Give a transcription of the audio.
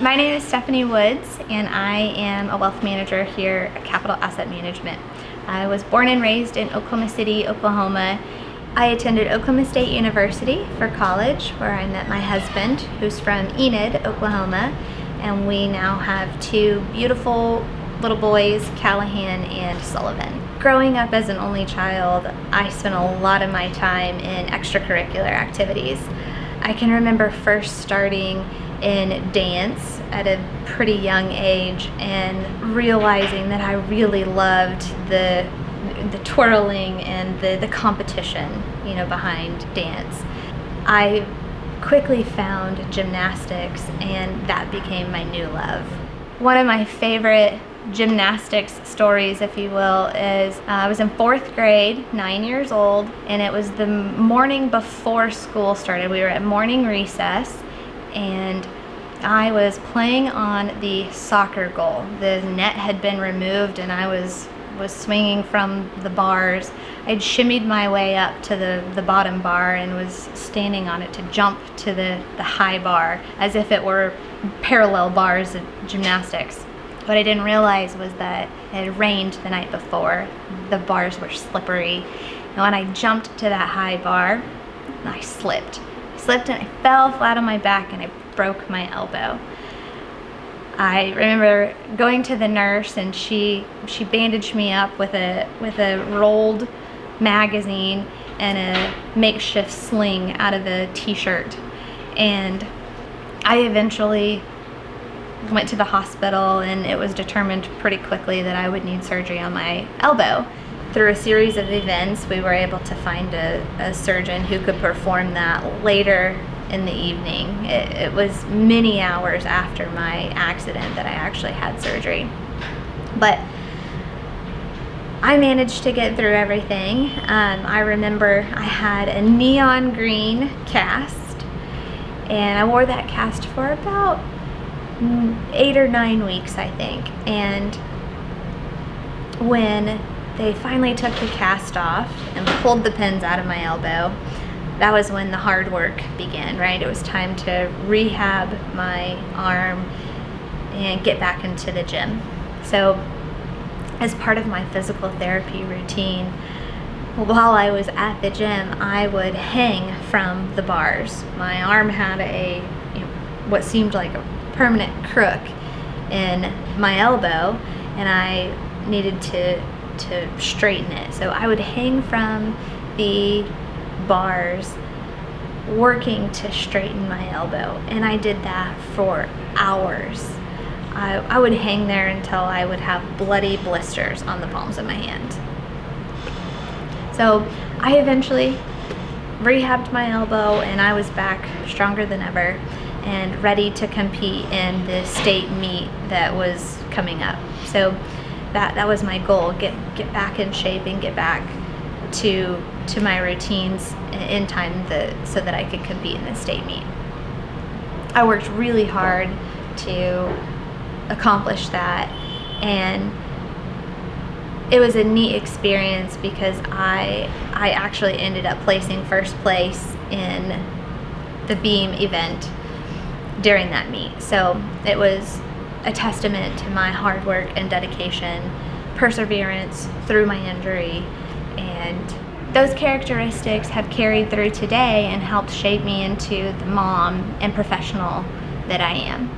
My name is Stephanie Woods, and I am a wealth manager here at Capital Asset Management. I was born and raised in Oklahoma City, Oklahoma. I attended Oklahoma State University for college, where I met my husband, who's from Enid, Oklahoma, and we now have two beautiful little boys, Callahan and Sullivan. Growing up as an only child, I spent a lot of my time in extracurricular activities. I can remember first starting in dance at a pretty young age and realizing that I really loved the twirling and the competition, behind dance. I quickly found gymnastics, and that became my new love. One of my favorite gymnastics stories, if you will, is I was in 4th grade, 9 years old, and it was the morning before school started. We were at morning recess, and I was playing on the soccer goal. The net had been removed, and I was swinging from the bars. I'd shimmied my way up to the bottom bar and was standing on it to jump to the high bar as if it were parallel bars of gymnastics. What I didn't realize was that it had rained the night before. The bars were slippery, and when I jumped to that high bar, I slipped and I fell flat on my back and I broke my elbow. I remember going to the nurse, and she bandaged me up with a rolled magazine and a makeshift sling out of a t-shirt, and I eventually went to the hospital, and it was determined pretty quickly that I would need surgery on my elbow. Through a series of events, we were able to find a surgeon who could perform that later in the evening. It was many hours after my accident that I actually had surgery. But I managed to get through everything. I remember I had a neon green cast, and I wore that cast for about 8 or 9 weeks, I think. And when they finally took the cast off and pulled the pins out of my elbow, that was when the hard work began, right? It was time to rehab my arm and get back into the gym. So as part of my physical therapy routine, while I was at the gym, I would hang from the bars. My arm had what seemed like a permanent crook in my elbow, and I needed to straighten it. So I would hang from the bars working to straighten my elbow, and I did that for hours. I would hang there until I would have bloody blisters on the palms of my hand. So I eventually rehabbed my elbow, and I was back stronger than ever and ready to compete in the state meet that was coming up. So that was my goal, get back in shape and get back to my routines in time so that I could compete in the state meet. I worked really hard to accomplish that, and it was a neat experience because I actually ended up placing first place in the beam event during that meet. So it was a testament to my hard work and dedication, perseverance through my injury, and those characteristics have carried through today and helped shape me into the mom and professional that I am.